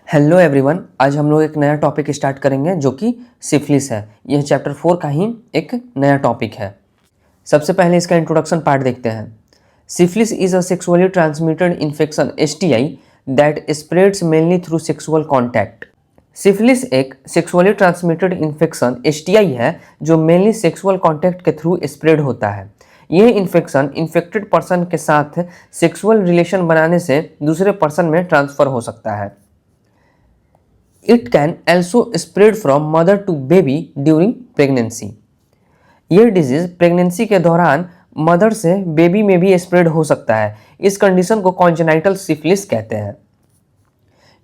Hello everyone, आज हम लोग एक नया टॉपिक स्टार्ट करेंगे जो कि सिफिलिस है। यह चैप्टर 4 का ही एक नया टॉपिक है। सबसे पहले इसका इंट्रोडक्शन पार्ट देखते हैं। Syphilis is a sexually transmitted infection STI that spreads mainly through sexual contact. Syphilis एक सेक्सुअली ट्रांसमिटेड इन्फेक्शन STI है जो मेनली सेक्सुअल कॉन्टैक्ट के थ्रू स्प्रेड होता है। यह इन्फेक्शन इन्फेक्टेड पर्सन के साथ सेक्सुअल रिलेशन बनाने से दूसरे पर्सन में ट्रांसफर हो सकता है। It can also spread from mother to baby during pregnancy. यह डिजीज प्रेगनेंसी के दौरान मदर से बेबी में भी स्प्रेड हो सकता है। इस कंडीशन को कॉन्जेनाइटल सिफिलिस कहते हैं।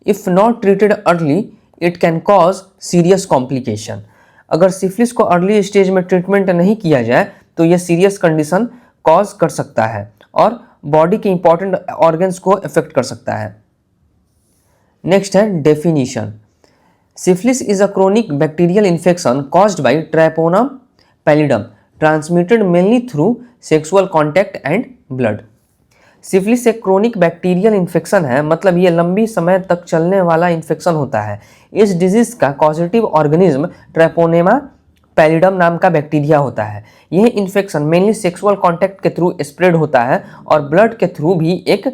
If not treated early it can cause serious complication. अगर सिफिलिस को अर्ली स्टेज में ट्रीटमेंट नहीं किया जाए तो यह सीरियस कंडीशन कॉज कर सकता है और बॉडी के इंपॉर्टेंट ऑर्गन्स को अफेक्ट कर सकता है। नेक्स्ट है definition. Syphilis is a chronic bacterial infection caused by Treponema pallidum, transmitted mainly through sexual contact and blood. Syphilis एक क्रोनिक बैक्टीरियल इन्फेक्शन है, मतलब ये लंबी समय तक चलने वाला इन्फेक्शन होता है। इस डिजीज का कॉजेटिव ऑर्गेनिज्म ट्रेपोनेमा पैलिडम नाम का बैक्टीरिया होता है। यह इन्फेक्शन मेनली सेक्सुअल कॉन्टैक्ट के थ्रू स्प्रेड होता है और ब्लड के थ्रू भी एक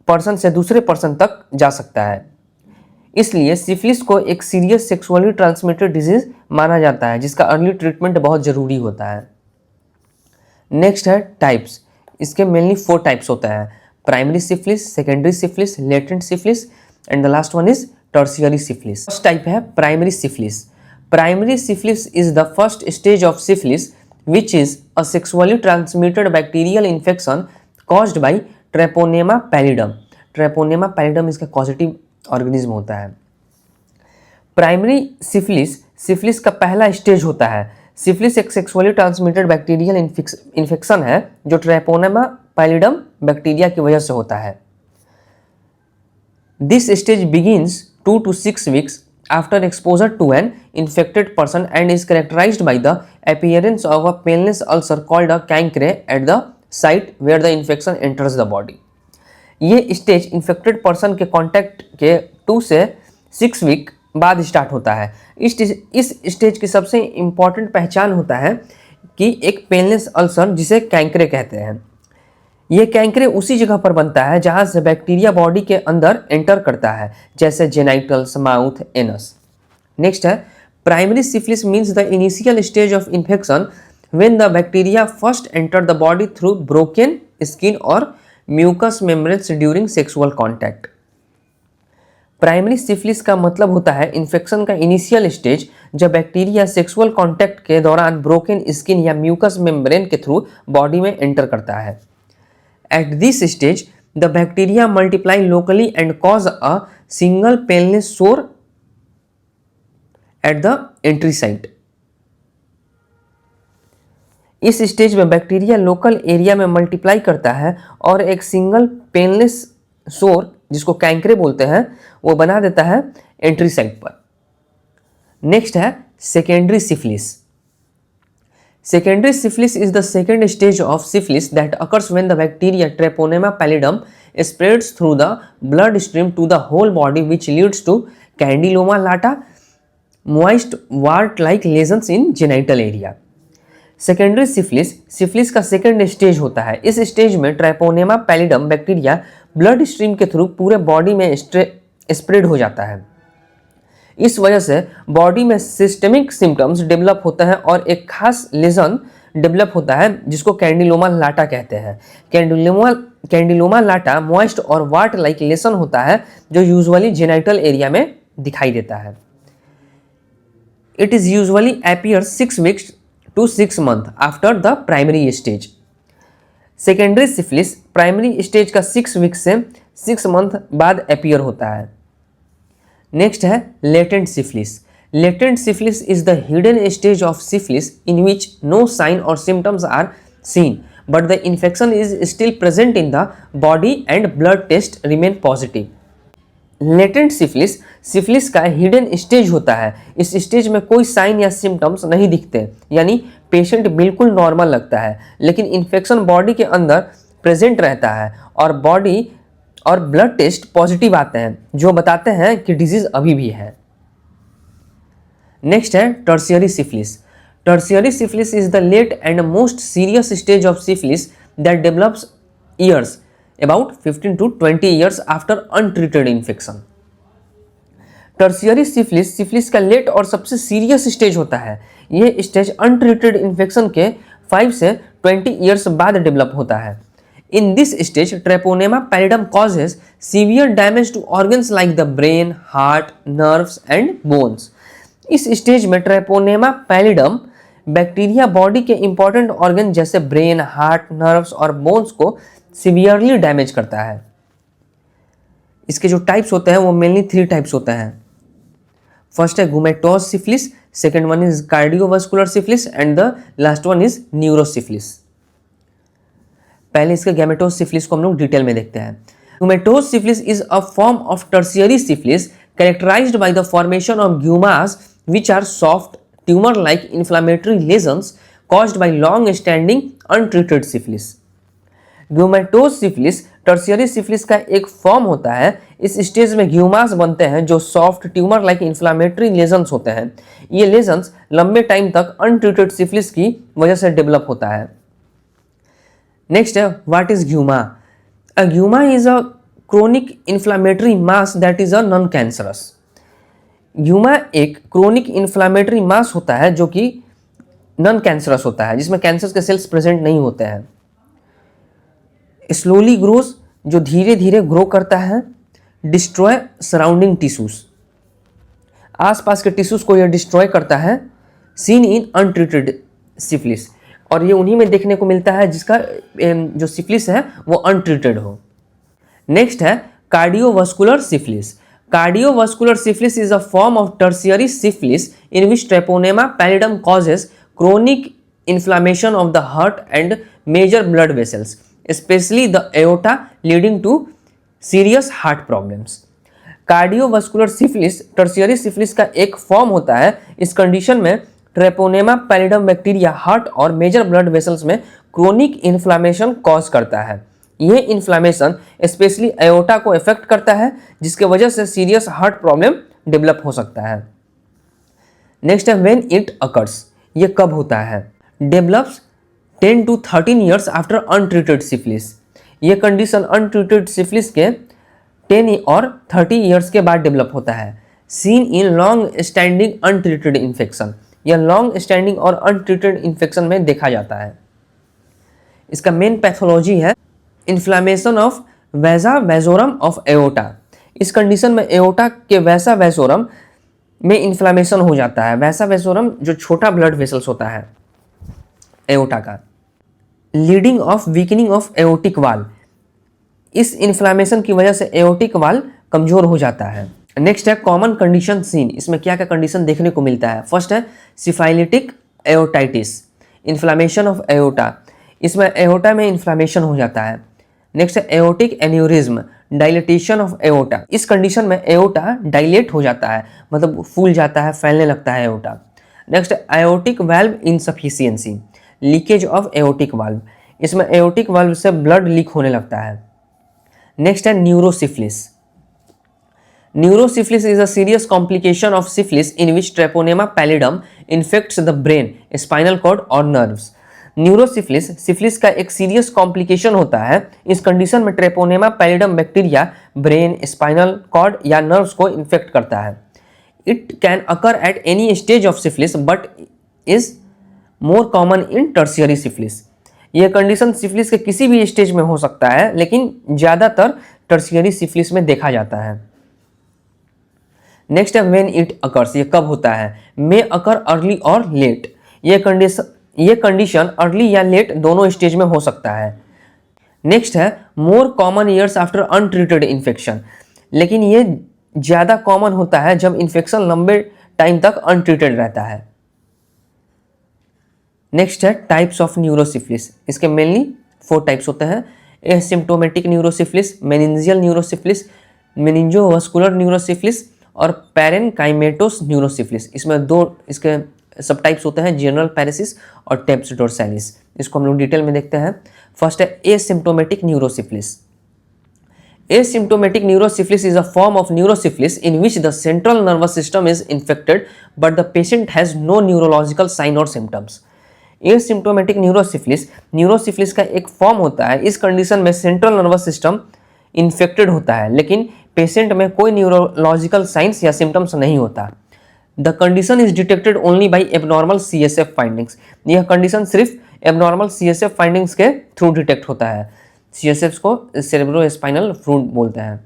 पर्सन से दूसरे पर्सन तक जा सकता है। इसलिए सिफिलिस को एक सीरियस सेक्सुअली ट्रांसमिटेड डिजीज माना जाता है जिसका अर्ली ट्रीटमेंट बहुत ज़रूरी होता है। नेक्स्ट है टाइप्स। इसके मेनली 4 टाइप्स होता है: primary syphilis, secondary syphilis, latent syphilis and the last one is tertiary syphilis. First type है primary syphilis. Primary syphilis is the first stage of syphilis which is a sexually transmitted bacterial infection caused by Treponema pallidum. Treponema pallidum इसका causative organism होता है। Primary syphilis syphilis का पहला stage होता है। Syphilis एक sexually transmitted bacterial infection है जो ट्रेपोनेमा पैलिडम बैक्टीरिया की वजह से होता है। This stage begins 2 to 6 weeks after exposure to an infected person and is characterized by the appearance of a painless ulcer called a cankre at the site where the infection enters the body. ये stage infected person के contact के 2 से 6 week बाद start होता है। इस stage की सबसे इम्पॉर्टेंट पहचान होता है कि एक पेनलेस अल्सर जिसे कैंकरे कहते हैं। ये कैंकरे उसी जगह पर बनता है जहाँ से बैक्टीरिया बॉडी के अंदर एंटर करता है, जैसे जेनाइटल्स, माउथ, एनस। नेक्स्ट है primary syphilis means the initial stage of infection when the bacteria first enter the body through broken skin और mucous membranes during sexual contact. Primary syphilis का मतलब होता है इन्फेक्शन का इनिशियल स्टेज जब bacteria sexual contact के दौरान broken skin या म्यूकस मेम्ब्रेन के थ्रू बॉडी में एंटर करता है। At this stage the bacteria multiply locally and cause a single painless सोर एट द एंट्री साइट। इस स्टेज में बैक्टीरिया लोकल एरिया में मल्टीप्लाई करता है और एक सिंगल पेनलेस सोर जिसको कैंकरे बोलते हैं वो बना देता है एंट्री साइट पर। नेक्स्ट है secondary syphilis. Secondary syphilis is the second stage of syphilis that occurs when the bacteria Treponema pallidum spreads through the blood stream to the whole body which leads to condyloma lata, moist wart like lesions in genital area. Secondary syphilis syphilis का second stage होता है। इस stage में Treponema pallidum bacteria blood stream के through पूरे body में spread हो जाता है। इस वजह से बॉडी में सिस्टेमिक सिम्टम्स डेवलप होता है और एक खास लेजन डेवलप होता है जिसको कैंडिलोमा लाटा कहते हैं। कैंडिलोमा लाटा मॉइस्ट और वाट लाइक लेसन होता है जो यूजुअली जेनाइटल एरिया में दिखाई देता है। It is usually appears 6 weeks to 6 months after the primary stage. Secondary syphilis primary stage का 6 वीक से 6 मंथ बाद अपीयर होता है। नेक्स्ट है latent syphilis. Latent syphilis is the hidden stage of syphilis in which no sign और symptoms are seen but the infection is still present in the body and blood test remain positive. Latent syphilis syphilis का hidden stage होता है। इस stage में कोई sign या symptoms नहीं दिखते, यानी पेशेंट बिल्कुल नॉर्मल लगता है, लेकिन इन्फेक्शन बॉडी के अंदर प्रेजेंट रहता है और बॉडी और ब्लड टेस्ट पॉजिटिव आते हैं जो बताते हैं कि डिजीज अभी भी है। नेक्स्ट है tertiary syphilis. Tertiary syphilis is the late and most serious stage of syphilis that develops years about 15 to 20 years after untreated infection. Tertiary syphilis syphilis का लेट और सबसे सीरियस स्टेज होता है। ये स्टेज अनट्रीटेड इन्फेक्शन के 5 से 20 years बाद develop होता है। In this stage Treponema pallidum causes severe damage to organs like the brain, heart, nerves and bones. इस स्टेज में ट्रेपोनेमा पैलिडम बैक्टीरिया बॉडी के इंपॉर्टेंट ऑर्गन जैसे ब्रेन, हार्ट, नर्व्स और बोन्स को सीवियरली डैमेज करता है। इसके जो टाइप्स होते हैं वो मेनली 3 टाइप्स होते हैं। फर्स्ट है gummatous syphilis, second one is cardiovascular syphilis and the last one is neurosyphilis. पहले इसके गैमेटोज सिफिलिस को हम लोग डिटेल में देखते हैं। Gummatous syphilis is a form of tertiary syphilis characterized by the formation of gummas which are soft tumor-like inflammatory lesions caused by long-standing untreated syphilis. Gummatous syphilis tertiary syphilis का एक form होता है। इस stage में ग्यूमास बनते हैं जो soft tumour like inflammatory lesions होते हैं। ये लेजन्स लंबे टाइम तक अनट्रीटेड सिफिलिस की वजह से डेवलप होता है। नेक्स्ट है what is gumma. A gumma is a chronic inflammatory mass that is a non cancerous. Gumma एक क्रोनिक इन्फ्लामेटरी मास होता है जो कि नॉन कैंसरस होता है, जिसमें कैंसर के सेल्स प्रेजेंट नहीं होते हैं। स्लोली ग्रोज, जो धीरे धीरे ग्रो करता है। डिस्ट्रॉय सराउंडिंग टिश्यूज, आसपास के टिश्यूज को यह डिस्ट्रॉय करता है। सीन इन अनट्रीटेड सिफिलिस, और ये उन्हीं में देखने को मिलता है जिसका जो सिफिलिस है वो अनट्रीटेड हो। नेक्स्ट है cardiovascular syphilis. Cardiovascular syphilis is a form of tertiary syphilis in which Treponema pallidum causes chronic inflammation of the heart and major blood vessels, especially the aorta, leading to serious heart problems. Cardiovascular syphilis tertiary syphilis का एक form होता है। इस condition में Treponema pallidum bacteria heart और major blood vessels में chronic inflammation cause करता है। ये इन्फ्लामेशन स्पेशली एओर्टा को इफेक्ट करता है, जिसके वजह से सीरियस हार्ट प्रॉब्लम डेवलप हो सकता है। नेक्स्ट है व्हेन इट अकर्स, ये कब होता है। Develops 10 to 13 years after untreated syphilis. ये कंडीशन अनट्रीटेड सिफिलिस के 10 और 30 ईयर्स के बाद डेवलप होता है। Seen in long standing untreated infection, यह लॉन्ग स्टैंडिंग और अनट्रीटेड इन्फेक्शन में देखा जाता है। इसका मेन पैथोलॉजी है इन्फ्लामेशन ऑफ वैसा वेजोरम ऑफ एओर्टा। इस कंडीशन में एओर्टा के वैसा वेजोरम में इन्फ्लामेशन हो जाता है। वैसा वेजोरम जो छोटा ब्लड वेसल्स होता है एओर्टा का। Leading of weakening of aortic वाल, इस इन्फ्लामेशन की वजह से एओर्टिक वाल कमजोर हो जाता है। नेक्स्ट है कॉमन कंडीशन सीन, इसमें क्या क्या कंडीशन देखने को मिलता है। फर्स्ट है सिफाइलिटिक एओर्टाइटिस, इन्फ्लामेशन ऑफ एओर्टा, इसमें एओर्टा में इन्फ्लामेशन हो जाता है। नेक्स्ट है aortic aneurysm, dilatation of aorta, इस कंडीशन में एओर्टा डायलेट हो जाता है, मतलब फूल जाता है, फैलने लगता है एओर्टा। नेक्स्ट है aortic valve insufficiency, leakage of aortic valve, इसमें एओर्टिक वाल्व से ब्लड लीक होने लगता है। नेक्स्ट है neurosyphilis. Neurosyphilis is a serious complication of syphilis in which Treponema pallidum infects the brain, spinal cord और nerves. Neurosyphilis syphilis का एक serious complication होता है। इस कंडीशन में Treponema pallidum bacteria brain, spinal cord या नर्व्स को इन्फेक्ट करता है। It can occur at any stage of syphilis but is more common in tertiary syphilis. यह कंडीशन सिफिलिस के किसी भी स्टेज में हो सकता है, लेकिन ज़्यादातर टर्शियरी सिफिलिस में देखा जाता है। नेक्स्ट है व्हेन इट अकर्स, ये कब होता है। मे अकर अर्ली और लेट, ये कंडीशन अर्ली या लेट दोनों स्टेज में हो सकता है। नेक्स्ट है more common years after untreated infection, लेकिन ये ज़्यादा कॉमन होता है जब इन्फेक्शन लंबे टाइम तक अनट्रीटेड रहता है। नेक्स्ट है टाइप्स ऑफ न्यूरोसिफिलिस, इसके मेनली 4 टाइप्स होते हैं। एसिम्प्टोमेटिक न्यूरोसिफिलिस, मेनिंजियल न्यूरोसिफिलिस, मेनिंजोवास्कुलर न्यूरोसिफिलिस और पैरेनकाइमेटोस न्यूरोसिफिलिस। इसमें 2 इसके सब टाइप्स होते हैं, जनरल पैरेसिस और टेप्स डोर्सालिस। इसको हम लोग डिटेल में देखते हैं। फर्स्ट है asymptomatic न्यूरोसिफिलिस। Asymptomatic neurosyphilis is a form of neurosyphilis in which the central nervous system is infected but the patient has no neurological sign or symptoms. Asymptomatic neurosyphilis का एक फॉर्म होता है। इस कंडीशन में सेंट्रल नर्वस सिस्टम इन्फेक्टेड होता है लेकिन patient में कोई न्यूरोलॉजिकल साइंस या सिम्टम्स नहीं होता। The condition is detected only by abnormal CSF findings. यह कंडीशन सिर्फ एबनॉर्मल CSF फाइंडिंग्स के थ्रू डिटेक्ट होता है। CSF को सेरेब्रोस्पाइनल फ्लूइड बोलते हैं।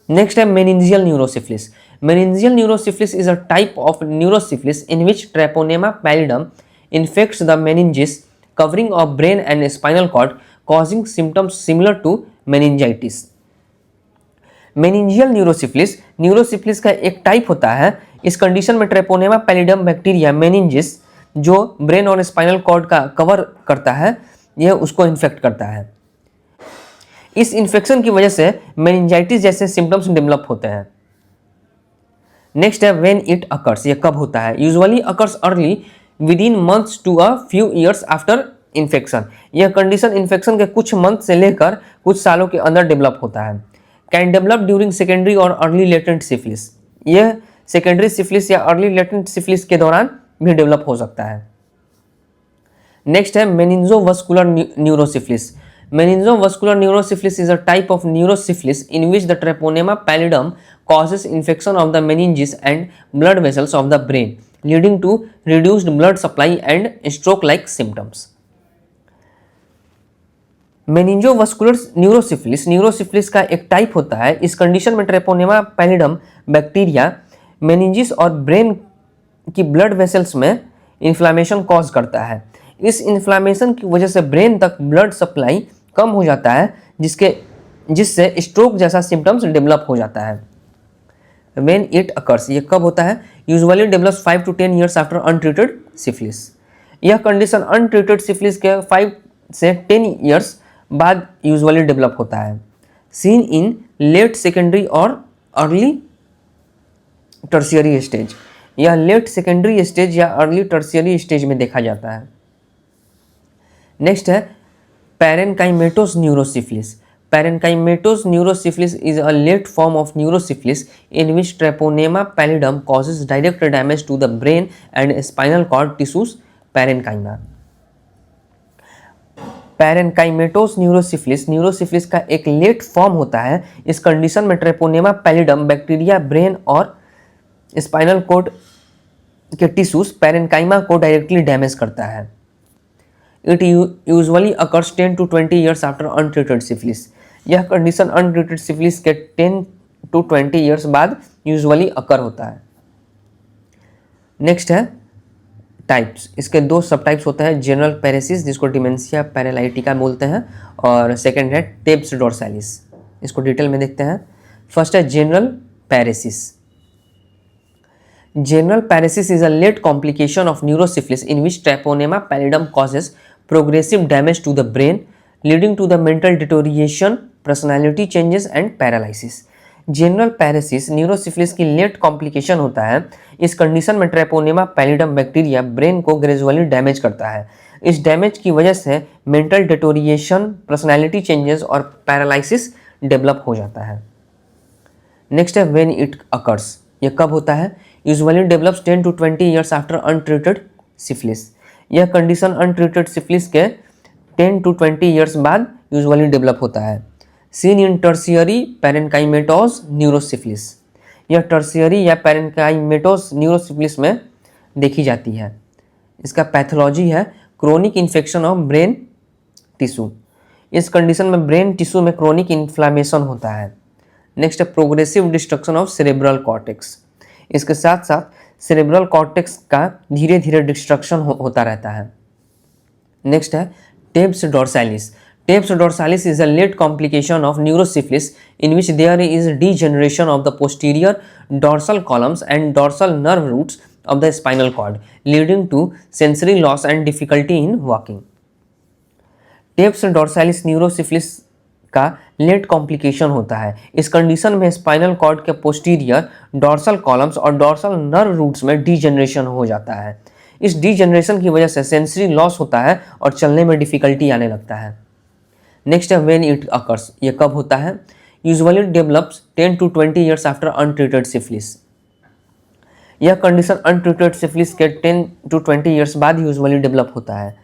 नेक्स्ट है meningeal न्यूरोसिफिलिस। Meningeal neurosyphilis is a type of neurosyphilis in which Treponema pallidum infects the meninges covering of brain and spinal cord, causing symptoms similar to meningitis. Meningeal न्यूरोसिफिलिस का एक type होता है। इस condition में Treponema pallidum bacteria meninges जो brain और spinal cord का cover करता है यह उसको इन्फेक्ट करता है। इस इन्फेक्शन की वजह से मेनिंजाइटिस जैसे सिम्टम्स डेवलप होते हैं। नेक्स्ट है व्हेन इट अकर्स। यह कब होता है? Usually occurs early within months to a few years after infection. यह कंडीशन इन्फेक्शन के कुछ मंथ से लेकर कुछ सालों के अंदर डेवलप होता है। कैन डेवलप ड्यूरिंग सेकेंडरी और अर्ली लेटेंट सिफिलिस। यह सेकेंडरी सिफिलिस या अर्ली लेटेंट सिफिलिस के दौरान भी डेवलप हो सकता है। नेक्स्ट है मेनिंजोवस्कुलर न्यूरोसिफिलिस। Meningovascular neurosyphilis is a type of neurosyphilis in which the Treponema pallidum causes infection of the meninges and blood vessels of the brain, leading to reduced blood supply and stroke-like symptoms. मेनिंजोवस्कुलर न्यूरोसिफिलिस का एक type होता है। इस condition में Treponema pallidum bacteria meninges और brain की blood vessels में inflammation cause करता है। इस इन्फ्लामेशन की वजह से ब्रेन तक ब्लड सप्लाई कम हो जाता है जिससे स्ट्रोक जैसा सिम्टम्स डेवलप हो जाता है। When it occurs. ये कब होता है? Usually develops 5 to 10 years after untreated syphilis. यह कंडीशन अनट्रीटेड सिफिलिस के 5 से 10 ईयर्स बाद यूजुअली डेवलप होता है। सीन इन लेट सेकेंडरी और अर्ली टर्शियरी स्टेज। यह लेट सेकेंडरी स्टेज या अर्ली टर्शियरी स्टेज में देखा जाता है। नेक्स्ट है parenchymatous neurosyphilis. Parenchymatous neurosyphilis is a late form of neurosyphilis in which Treponema pallidum causes direct damage to the brain and spinal cord tissues parenchyma. पैरेनकाइमेटोस न्यूरोसिफिलिस का एक late form होता है। इस कंडीशन में ट्रेपोनेमा पैलिडम बैक्टीरिया ब्रेन और spinal cord के tissues parenchyma को directly damage करता है। It usually occurs 10 to 20 years after untreated syphilis. यह कंडीशन अनट्रीटेड सिफिलिस के 10 to 20 ईयर्स बाद यूजुअली अकर होता है। नेक्स्ट है टाइप्स। इसके दो सब टाइप्स होते हैं, जनरल पैरेसिस जिसको डिमेंशिया पैरालाइटिका बोलते हैं और सेकेंड है टेप्स डोर्सालिस। इसको डिटेल में देखते हैं। फर्स्ट है general paresis. General paresis is a late complication of neurosyphilis in which Treponema pallidum causes progressive damage to the brain, leading to the mental deterioration, personality changes and paralysis. General paresis न्यूरोसिफिलिस की late complication होता है। इस condition में Treponema pallidum bacteria brain को gradually damage करता है। इस damage की वजह से मेंटल डिटोरिएशन, पर्सनैलिटी चेंजेस और पैरालिसिस डेवलप हो जाता है। नेक्स्ट है व्हेन इट अकर्स। यह कब होता है? Usually develops 10 to 20 years after untreated syphilis. यह कंडीशन अनट्रीटेड सिफिलिस के 10 to 20 ईयर्स बाद यूजुअली डेवलप होता है। Seen in tertiary parenchymatous neurosyphilis. यह टर्शियरी या पैरेनकाइमेटोस न्यूरोसिफिलिस में देखी जाती है। इसका पैथोलॉजी है chronic infection of brain tissue. इस कंडीशन में ब्रेन टिश्यू में क्रोनिक इन्फ्लामेशन होता है। नेक्स्ट है progressive destruction of cerebral cortex. इसके साथ साथ सेरेब्रल कॉर्टेक्स का धीरे धीरे डिस्ट्रक्शन होता रहता है। नेक्स्ट है tabes dorsalis. Tabes dorsalis is a late complication of neurosyphilis in which there is degeneration of the posterior dorsal columns and dorsal nerve roots of the spinal cord leading to sensory loss and difficulty in walking. Tabes dorsalis neurosyphilis का late complication होता है। इस condition में spinal cord के posterior dorsal columns और dorsal nerve roots में degeneration हो जाता है। इस डीजनरेशन की वजह से सेंसरी लॉस होता है और चलने में डिफिकल्टी आने लगता है। नेक्स्ट है व्हेन इट अकर्स, ये कब होता है? Usually develops 10 to 20 years after untreated syphilis. यह कंडीशन अनट्रीटेड सिफिलिस के 10 to 20 ईयर्स बाद यूजुअली डेवलप होता है।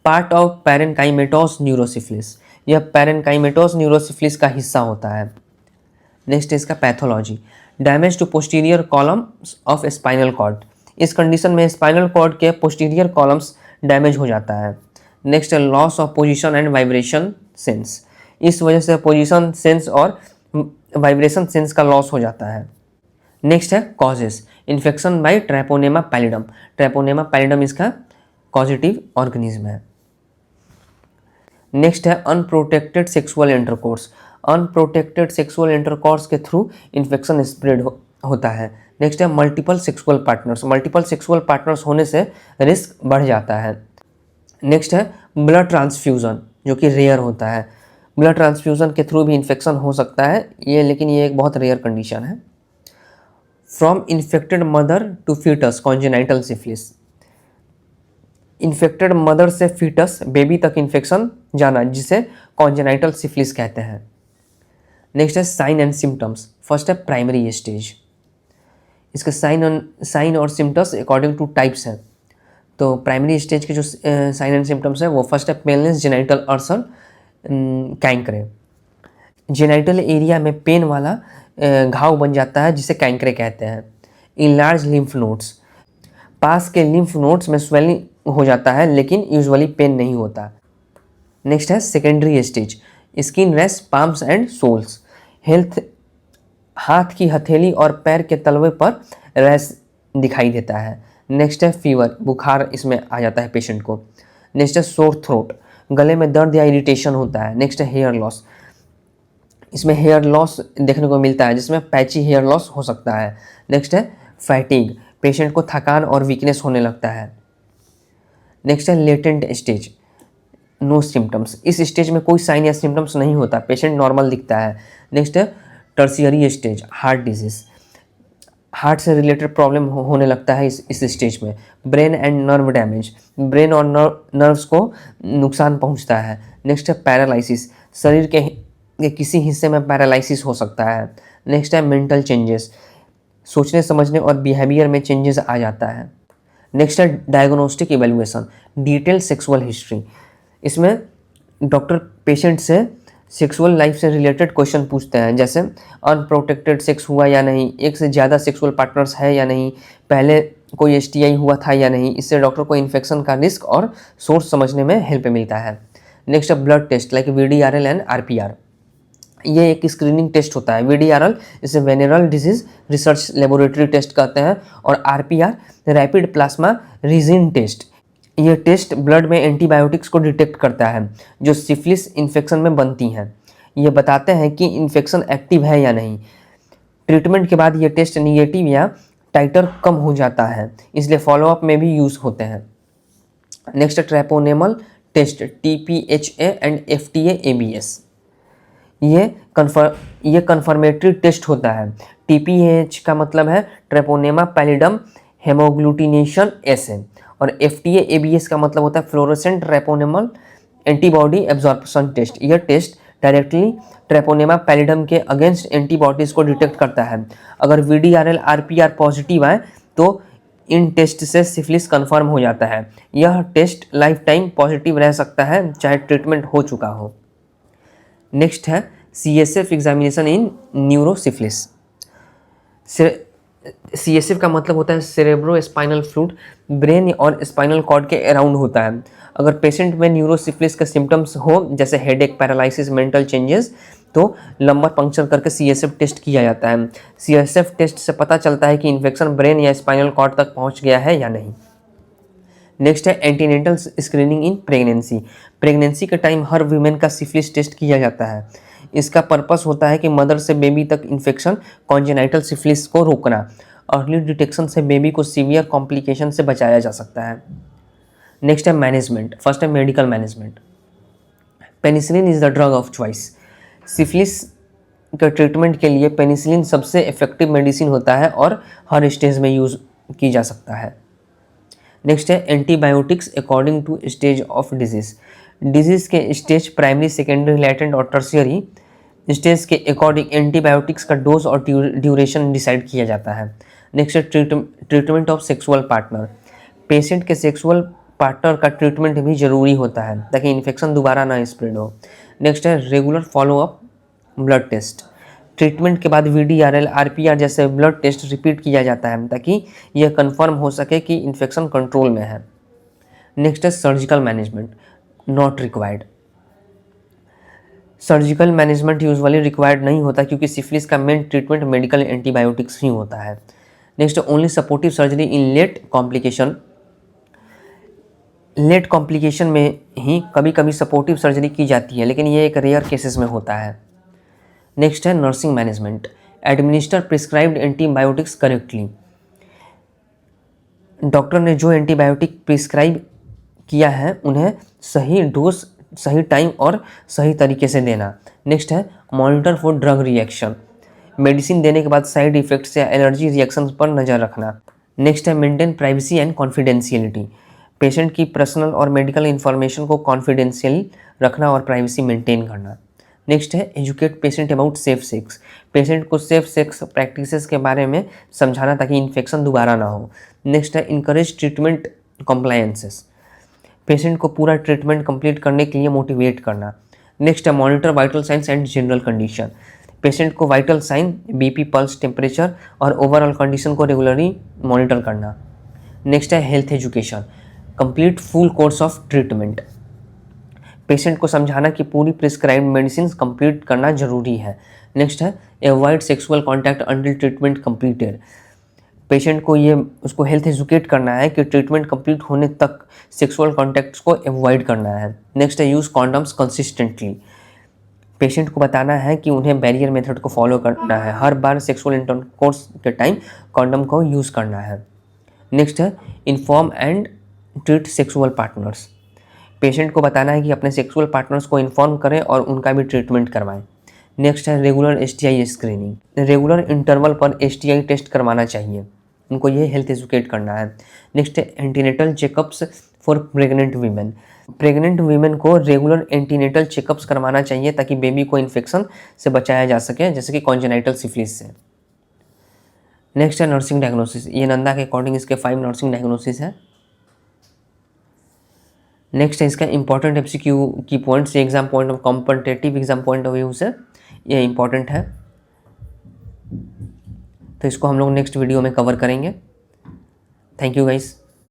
पार्ट ऑफ पैरेनकाइमेटोस न्यूरोसिफिलिस, यह पैरेनकाइमेटोस न्यूरोसिफिलिस का हिस्सा होता है। नेक्स्ट है इसका pathology, damage to posterior columns of spinal cord. इस कंडीशन में स्पाइनल कॉर्ड के पोस्टीरियर कॉलम्स डैमेज हो जाता है। नेक्स्ट है loss of position and vibration sense, इस वजह से पोजीशन सेंस और वाइब्रेशन सेंस का लॉस हो जाता है। नेक्स्ट है causes, infection by Treponema pallidum. Treponema pallidum इसका कॉजेटिव ऑर्गेनिज्म है। नेक्स्ट है unprotected sexual intercourse. Unprotected sexual intercourse के थ्रू इन्फेक्शन स्प्रेड होता है। नेक्स्ट है multiple sexual partners. Multiple sexual partners होने से रिस्क बढ़ जाता है। नेक्स्ट है ब्लड ट्रांसफ्यूज़न, जो कि रेयर होता है। ब्लड ट्रांसफ्यूज़न के थ्रू भी इन्फेक्शन हो सकता है ये, लेकिन ये एक बहुत रेयर कंडीशन है। From infected mother to fetus congenital syphilis, infected mother से फीटस बेबी तक इन्फेक्शन जाना, जिसे कॉन्जेनाइटल सिफिलिस कहते हैं। नेक्स्ट है साइन एंड सिम्टम्स। फर्स्ट है प्राइमरी स्टेज, इसके साइन और सिम्टम्स अकॉर्डिंग टू टाइप्स हैं। तो प्राइमरी स्टेज के जो साइन एंड सिम्टम्स है वो फर्स्ट है painless genital ulcer chancre. Genital area में पेन वाला घाव बन जाता है जिसे कैंक्रे कहते हैं। इनलार्ज लिम्फ नोड्स, पास के लिम्फ नोड्स में स्वेलिंग हो जाता है लेकिन यूजुअली पेन नहीं होता। नेक्स्ट है secondary stage, skin rash palms and soles. Health, हाथ की हथेली और पैर के तलवे पर रैश दिखाई देता है। नेक्स्ट है फीवर, बुखार इसमें आ जाता है पेशेंट को। नेक्स्ट है सोर थ्रोट, गले में दर्द या इरिटेशन होता है। नेक्स्ट है हेयर लॉस, इसमें हेयर लॉस देखने को मिलता है जिसमें पैची हेयर लॉस हो सकता है। नेक्स्ट है फैटिग, पेशेंट को थकान और वीकनेस होने लगता है। नेक्स्ट है लेटेंट स्टेज, नो सिम्टम्स, इस स्टेज में कोई साइन या सिम्टम्स नहीं होता, पेशेंट नॉर्मल दिखता है। नेक्स्ट है tertiary stage, heart disease, heart से रिलेटेड प्रॉब्लम होने लगता है इस स्टेज में। Brain and nerve damage, brain और नर्व्स को नुकसान पहुंचता है। नेक्स्ट है पैरालिसिस, शरीर के किसी हिस्से में पैरालिसिस हो सकता है। नेक्स्ट है मेंटल चेंजेस, सोचने समझने और बिहेवियर में चेंजेस आ जाता है। नेक्स्ट है diagnostic evaluation, detail sexual history, इसमें डॉक्टर पेशेंट से सेक्सुअल लाइफ से रिलेटेड क्वेश्चन पूछते हैं, जैसे अनप्रोटेक्टेड सेक्स हुआ या नहीं, एक से ज़्यादा सेक्सुअल पार्टनर्स है या नहीं, पहले कोई STI हुआ था या नहीं। इससे डॉक्टर को इन्फेक्शन का रिस्क और सोर्स समझने में हेल्प मिलता है। नेक्स्ट है blood taste like VDRL and RPR, ये एक स्क्रीनिंग टेस्ट होता है। VDRL इसे वेनेरल डिजीज रिसर्च लेबोरेटरी टेस्ट कहते हैं और RPR रैपिड प्लाज्मा रीजिन टेस्ट, ये टेस्ट ब्लड में एंटीबायोटिक्स को डिटेक्ट करता है जो सिफिलिस इन्फेक्शन में बनती हैं। ये बताते हैं कि इन्फेक्शन एक्टिव है या नहीं। ट्रीटमेंट के बाद ये टेस्ट निगेटिव या टाइटर कम हो जाता है, इसलिए फॉलोअप में भी यूज़ होते हैं। Next treponemal test, TPHA and FTA-ABS, ये कन्फर्मेटरी टेस्ट होता है। TPH का मतलब है ट्रेपोनेमा पैलिडम हेमोग्लूटिनेशन एसे और FTA-ABS का मतलब होता है फ्लोरोसेंट ट्रेपोनेमल एंटीबॉडी एब्जॉर्प्शन टेस्ट। यह टेस्ट डायरेक्टली ट्रेपोनेमा पैलिडम के अगेंस्ट एंटीबॉडीज़ को डिटेक्ट करता है। अगर VDRL RPR पॉजिटिव आए तो इन टेस्ट से सिफिलिस कंफर्म हो जाता है। यह टेस्ट लाइफ टाइम पॉजिटिव रह सकता है चाहे ट्रीटमेंट हो चुका हो। नेक्स्ट है CSF एग्जामिनेशन इन न्यूरोसिफिलिस। CSF का मतलब होता है सेरेब्रो स्पाइनल फ्लूइड, ब्रेन और स्पाइनल कॉर्ड के अराउंड होता है। अगर पेशेंट में न्यूरोसिफिलिस के सिम्टम्स हो जैसे हेडेक, पैरालिसिस, मेंटल चेंजेस, तो लंबर पंक्चर करके CSF टेस्ट किया जाता है। CSF टेस्ट से पता चलता है कि इन्फेक्शन ब्रेन या स्पाइनल कॉर्ड तक पहुंच गया है या नहीं। नेक्स्ट है antenatal screening in pregnancy. Pregnancy के टाइम हर वीमेन का सिफिलिस टेस्ट किया जाता है। इसका पर्पस होता है कि मदर से बेबी तक इन्फेक्शन कॉन्जेनाइटल सिफिलिस को रोकना। अर्ली डिटेक्शन से बेबी को सीवियर कॉम्प्लिकेशन से बचाया जा सकता है। नेक्स्ट है मैनेजमेंट। फर्स्ट है medical management. Penicillin is the drug of choice. Syphilis के ट्रीटमेंट के लिए पेनिसिलिन सबसे इफेक्टिव मेडिसिन होता है और हर स्टेज में यूज़ की जा सकता है। नेक्स्ट है antibiotics according to stage of disease. Disease के स्टेज प्राइमरी, सेकेंडरी, लैटेंट और टर्शियरी स्टेज के अकॉर्डिंग एंटीबायोटिक्स का डोज और ड्यूरेशन डिसाइड किया जाता है। नेक्स्ट है treatment of sexual partner. Patient के सेक्सुअल पार्टनर का ट्रीटमेंट भी जरूरी होता है ताकि इन्फेक्शन दोबारा ना स्प्रेड हो। नेक्स्ट है regular follow up blood test. Treatment के बाद VDRL, RPR जैसे ब्लड टेस्ट रिपीट किया जाता है ताकि यह कंफर्म हो सके कि इन्फेक्शन कंट्रोल में है। नेक्स्ट है surgical management, not required. Surgical management usually required नहीं होता क्योंकि सिफिलिस का मेन ट्रीटमेंट मेडिकल एंटीबायोटिक्स ही होता है। Next only supportive surgery in late complication. Late complication में ही कभी कभी सपोर्टिव सर्जरी की जाती है, लेकिन ये एक रेयर केसेस में होता है। नेक्स्ट है nursing management, administer prescribed antibiotics correctly. Doctor ने जो एंटीबायोटिक प्रिस्क्राइब किया है उन्हें सही डोज, सही टाइम और सही तरीके से देना। नेक्स्ट है monitor for drug reaction, medicine देने के बाद साइड इफेक्ट्स या एलर्जी रिएक्शंस पर नज़र रखना। नेक्स्ट है maintain privacy and confidentiality, patient की पर्सनल और मेडिकल इन्फॉर्मेशन को कॉन्फिडेंशियल रखना और प्राइवेसी मेंटेन करना। नेक्स्ट है educate patient about safe sex, patient को सेफ सेक्स प्रैक्टिसेस के बारे में समझाना ताकि इन्फेक्शन दोबारा ना हो। नेक्स्ट है इनकरेज ट्रीटमेंट कॉम्प्लायंसेस, पेशेंट को पूरा ट्रीटमेंट कंप्लीट करने के लिए मोटिवेट करना। नेक्स्ट है monitor vital signs and general condition, patient को vital sign, BP, pulse, temperature और ओवरऑल कंडीशन को रेगुलरली मॉनिटर करना। नेक्स्ट है health education, complete full course of treatment, patient को समझाना कि पूरी प्रिस्क्राइब्ड मेडिसिन कंप्लीट करना जरूरी है। नेक्स्ट है avoid sexual contact until treatment completed, patient को उसको हेल्थ एजुकेट करना है कि ट्रीटमेंट कंप्लीट होने तक सेक्सुअल कॉन्टैक्ट्स को अवॉइड करना है। नेक्स्ट है यूज़ कॉन्डम्स कंसिस्टेंटली, पेशेंट को बताना है कि उन्हें बैरियर मेथड को फॉलो करना है, हर बार सेक्सुअल इंटरकोर्स के टाइम कॉन्डम को यूज़ करना है। नेक्स्ट है inform and treat sexual partners, patient को बताना है कि अपने सेक्सुअल पार्टनर्स को इन्फॉर्म करें और उनका भी ट्रीटमेंट करवाएं। नेक्स्ट है regular STI screening, regular interval पर STI टेस्ट करवाना चाहिए, उनको ये हेल्थ एजुकेट करना है। नेक्स्ट है antenatal checkups for pregnant women, pregnant women को रेगुलर एंटीनेटल चेकअप्स करवाना चाहिए ताकि बेबी को इन्फेक्शन से बचाया जा सके, जैसे कि कॉन्जेनाइटल सिफिलिस से। नेक्स्ट है नर्सिंग डायग्नोसिस, ये नंदा के अकॉर्डिंग इसके 5 नर्सिंग डायग्नोसिस है। नेक्स्ट है इसका इंपॉर्टेंट MCQ की points, exam point of competitive exam point of view से ये इंपॉर्टेंट है, तो इसको हम लोग नेक्स्ट वीडियो में कवर करेंगे। Thank you guys.